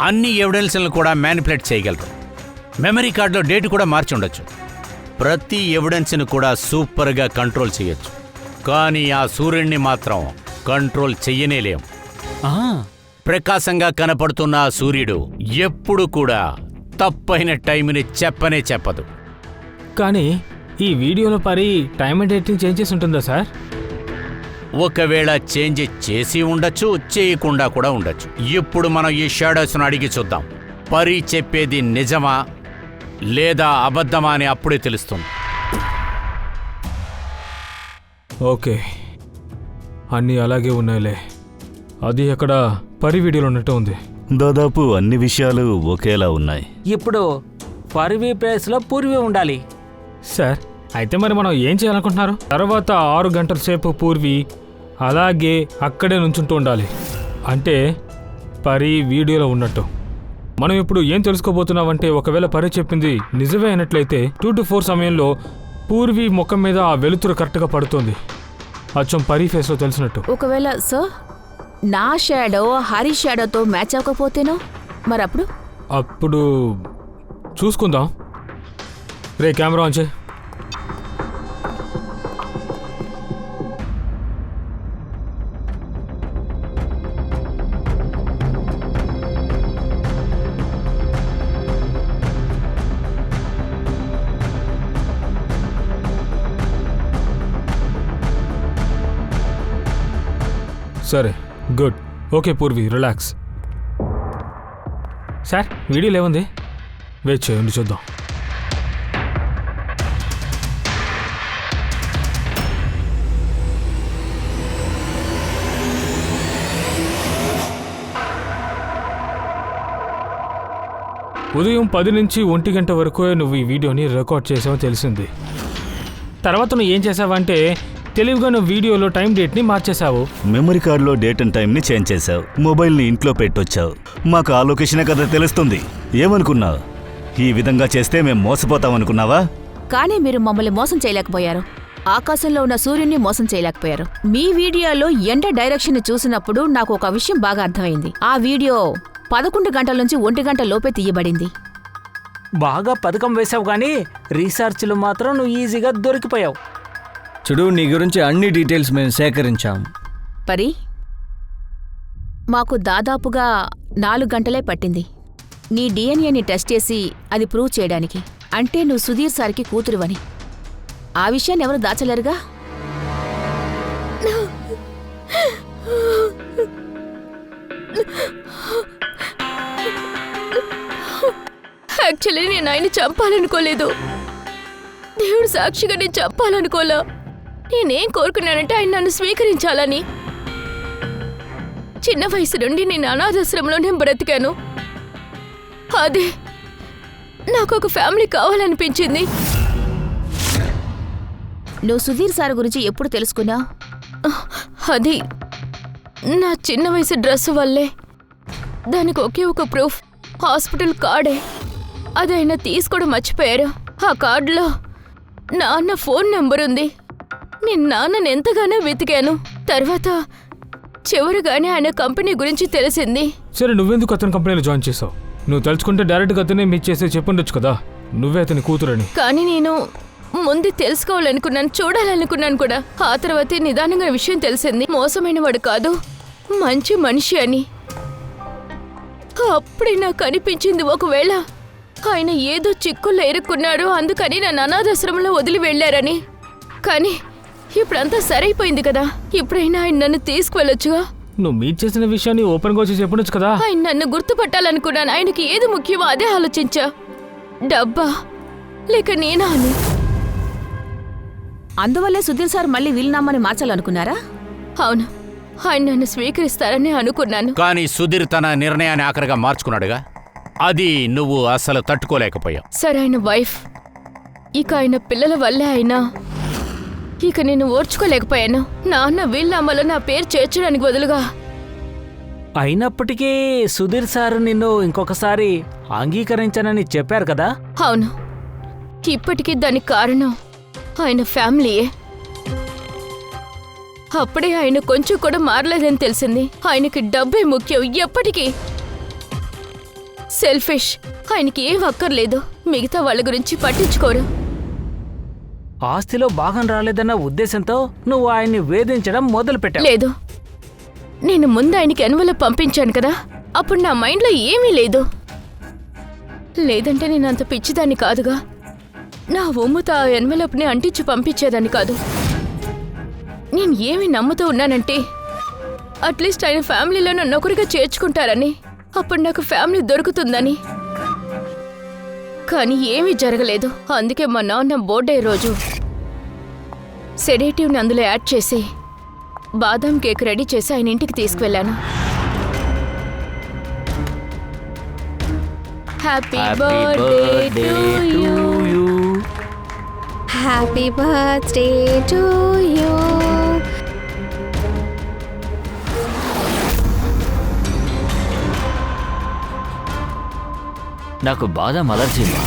అన్ని ఎవిడెన్స్లను కూడా మ్యానిపులేట్ చేయగలరు. మెమరీ కార్డులో డేట్ కూడా మార్చి ఉండొచ్చు. ప్రతి ఎవిడెన్స్ను కూడా సూపర్గా కంట్రోల్ చేయొచ్చు. కానీ ఆ సూర్యుడిని మాత్రం కంట్రోల్ చెయ్యనేలేం. ఆ, ప్రకాశంగా కనపడుతున్న ఆ సూర్యుడు ఎప్పుడు కూడా తప్పైన టైంని చెప్పనే చెప్పదు. కానీ ఈ వీడియోలో పరి టైం అండ్ డేటింగ్ చేంజ్ చేసి ఉంటుందా సార్? ఒకవేళ చేంజ్ చేసి ఉండొచ్చు, చేయకుండా కూడా ఉండొచ్చు. ఇప్పుడు మనం ఈ షాడోస్ను అడిగి చూద్దాం. పరి చెప్పేది నిజమా లేదా అబద్ధమా అని అప్పుడే తెలుస్తుంది. ఓకే, అన్నీ అలాగే ఉన్నాయిలే. అది అక్కడ పరి వీడియోలో ఉన్నట్టు ఉంది. దాదాపు అన్ని విషయాలు ఒకేలా ఉన్నాయి. ఇప్పుడు పర్వీ ప్లేస్లో పూర్వీ ఉండాలి. సార్, అయితే మరి మనం ఏం చేయాలనుకుంటున్నారు? తర్వాత 6 గంటల సేపు పూర్వి అలాగే అక్కడే నుంచుంటూ ఉండాలి. అంటే పరి వీడియోలో ఉన్నట్టు. మనం ఇప్పుడు ఏం తెలుసుకోబోతున్నామంటే, ఒకవేళ పరి చెప్పింది నిజమే అయినట్లయితే 2 to 4 సమయంలో పూర్వి ముఖం మీద ఆ వెలుతురు కరెక్ట్గా పడుతుంది, అచ్చం పరి ఫేస్లో తెలిసినట్టు. ఒకవేళ సార్ నా షాడో హరి షాడోతో మ్యాచ్ అవ్వకపోతేనో మరప్పుడు? అప్పుడు చూసుకుందాం. రే కెమెరా ఆన్ చేయి. సరే, good. Okay Purvi, relax. Sir, వీడియోలో ఏముంది? వెయిట్ చేయండి, చూద్దాం. ఉదయం 10 నుంచి 1 గంట వరకు నువ్వు ఈ వీడియోని రికార్డ్ చేసావో తెలిసింది. తర్వాత నువ్వు ఏం చేసావంటే, తెలివిగా నువ్వు వీడియోలో టైం డేట్ని మార్చేశావు. మెమరీ కార్డులో డేట్ అండ్ టైంని చేంజ్ చేశావు. మొబైల్ని ఇంట్లో పెట్టొచ్చావు. మాకు ఆ లొకేషనే కదా తెలుస్తుంది. ఏమనుకున్నావు? ఈ విధంగా చేస్తే మేం మోసపోతామనుకున్నావా? కానీ మీరు మమ్మల్ని మోసం చేయలేకపోయారు. ఆకాశంలో ఉన్న సూర్యుడిని మోసం చేయలేకపోయారు. మీ వీడియోలో ఎండ డైరెక్షన్ చూసినప్పుడు నాకు ఒక విషయం బాగా అర్థమైంది. ఆ వీడియో 11 గంటల నుంచి 1 గంట లోపే తీయబడింది. బాగా పథకం వేసావు, కానీ రీసెర్చ్లు మాత్రం నువ్వు ఈజీగా దొరికిపోయావు. చూడు, నీ గురించి అన్ని డీటెయిల్స్ మేము సేకరించాం. పరి, మాకు దాదాపుగా 4 గంటలే పట్టింది నీ డిఎన్ఏని టెస్ట్ చేసి అది ప్రూవ్ చేయడానికి. అంటే నువ్వు సుధీర్ సార్కి కూతురువని. ఆ విషయాన్ని ఎవరు దాచలేరుగా. యాక్చువల్లీ నేను ఆయన చంపాలనుకోలేదు. దేవుడు సాక్షిగా నేను చంపాలనుకోలా. నేనేం కోరుకున్నానంటే ఆయన నన్ను స్వీకరించాలని. చిన్న వయసు నుండి నేను అనాథాశ్రమంలో నేను బ్రతికాను. అదే నాకు ఒక ఫ్యామిలీ కావాలనిపించింది. నువ్వు సుధీర్ సార్ గురించి ఎప్పుడు తెలుసుకున్నా? అది నా చిన్న వయసు డ్రెస్సు వల్లే. దానికి ఒకే ఒక ప్రూఫ్ హాస్పిటల్ కార్డే. అది ఆయన తీసుకోవడం మర్చిపోయారు. ఆ కార్డులో నాన్న ఫోన్ నెంబర్ ఉంది. నేను నాన్నని ఎంతగానో వెతికాను. తర్వాత చివరిగానే ఆయన కంపెనీ గురించి తెలిసింది. సరే, నువ్వెందుకు అతని కంపెనీలో జాయిన్ చేసావు? నువ్వు తలుచుకుంటే డైరెక్ట్గా అతనే మీ చేసే చెప్పుండొచ్చు కదా, నువ్వే అతని కూతురని. కానీ నేను ముందు తెలుసుకోవాలనుకున్నాను, చూడాలనుకున్నాను కూడా. ఆ తర్వాతే నిదానంగా విషయం తెలిసింది. మోసమైన వాడు కాదు, మంచి మనిషి అని. అప్పుడే నాకు అనిపించింది, ఒకవేళ ఆయన ఏదో చిక్కుల్లో ఇరుక్కున్నాడు, అందుకని నన్ను అనాథాశ్రమంలో వదిలి వెళ్ళారని. కానీ ఇప్పుడంతా సరైపోయింది కదా. ఇప్పుడైనా ఆయన నన్ను తీసుకువెళ్ళొచ్చుగా. నువ్వు మీట్ చేసిన విషయాన్ని ఓపెన్గా వచ్చి చెప్పొచ్చు కదా. ఆయన నన్ను గుర్తుపట్టాలనుకున్నాను. ఆయనకి ఏది ముఖ్యమో అదే ఆలోచించా. డబ్బా లేక నేనా అని. అందువల్లే సుధీర్ సార్ మళ్ళీ వీలునామాని మార్చాలనుకున్నారా? అవును, ఆయన నన్ను స్వీకరిస్తారని అనుకున్నాను. కానీ సుధీర్ తన నిర్ణయాన్ని ఆఖరిగా మార్చుకున్నాడుగా. అది నువ్వు అసలు తట్టుకోలేకపోయావు. సరే, ఆయన వైఫ్, ఇక ఆయన పిల్లల వల్లే అయినా ఇక నేను ఓర్చుకోలేకపోయాను. నాన్న వీళ్ళమ్మలో నా పేరు చేర్చడానికి బదులుగా అయినప్పటికీ సుధీర్ సార్ నిన్ను ఇంకొకసారి అంగీకరించనని చెప్పారు కదా. అవును, ఇప్పటికీ దానికి కారణం ఆయన ఫ్యామిలీయే. అప్పుడే ఆయన కొంచెం కూడా మారలేదని తెలిసింది. ఆయనకి డబ్బే ముఖ్యం ఎప్పటికీ. సెల్ఫిష్. ఆయనకి ఏం అక్కర్లేదు, మిగతా వాళ్ళ గురించి పట్టించుకోరు. ఆస్తిలో భాగం రాలేదన్న ఉద్దేశంతో నువ్వు ఆయన్ని వేధించడం మొదలుపెట్టావు. లేదు, నేను ముందు ఆయనకి ఎన్వలప్ పంపించాను కదా, అప్పుడు నా మైండ్లో ఏమీ లేదు. లేదంటే నేను అంత పిచ్చిదాన్ని కాదుగా. నా ఒమ్ముతో ఆ ఎన్వలప్ని అంటించి పంపించేదాన్ని కాదు. నేను ఏమి నమ్ముతూ ఉన్నానంటే అట్లీస్ట్ ఆయన ఫ్యామిలీలో నన్ను ఒకరిగా చేర్చుకుంటారని, అప్పుడు నాకు ఫ్యామిలీ దొరుకుతుందని. కానీ ఏమీ జరగలేదు. అందుకే మా నాన్న బర్త్డే రోజు సెడేటివ్ని అందులో యాడ్ చేసి బాదం కేక్ రెడీ చేసి ఆయన ఇంటికి తీసుకువెళ్ళాను. Happy birthday to you. Happy birthday to you. నాకు బాదం అలర్జీ మా.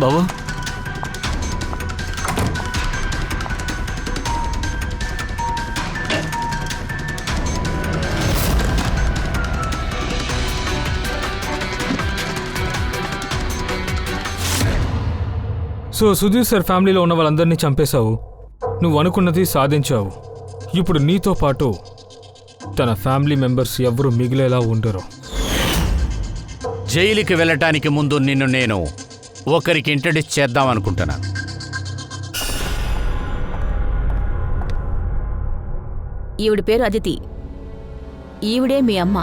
బాబు, సో సుధీర్ సార్ ఫ్యామిలీలో ఉన్న వాళ్ళందరినీ చంపేశావు. నువ్వు అనుకున్నది సాధించావు. ఇప్పుడు నీతో పాటు తన ఫ్యామిలీ మెంబర్స్ ఎవరు మిగిలేలా ఉండరు. జైలుకి వెళ్ళటానికి ముందు నిన్ను నేను ఒకరికి ఇంట్రడ్యూస్ చేద్దాం అనుకుంటున్నాను. ఈవిడ పేరు అదితి. ఈవిడే మీ అమ్మ.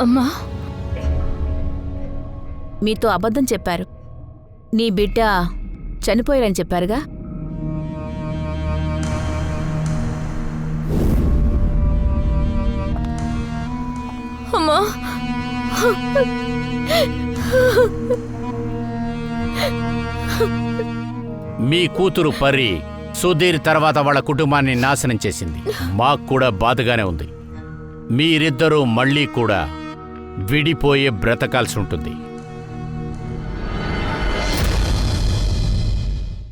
అమ్మా, మీతో అబద్ధం చెప్పారు. నీ బిడ్డ చనిపోయారని చెప్పారుగా. అమ్మా, మీ కూతురు పర్రి సుధీర్ తర్వాత వాళ్ళ కుటుంబాన్ని నాశనం చేసింది. మాకు కూడా బాధగానే ఉంది. మీరిద్దరూ మళ్ళీ కూడా విడిపోయే బ్రతకాల్సి ఉంటుంది.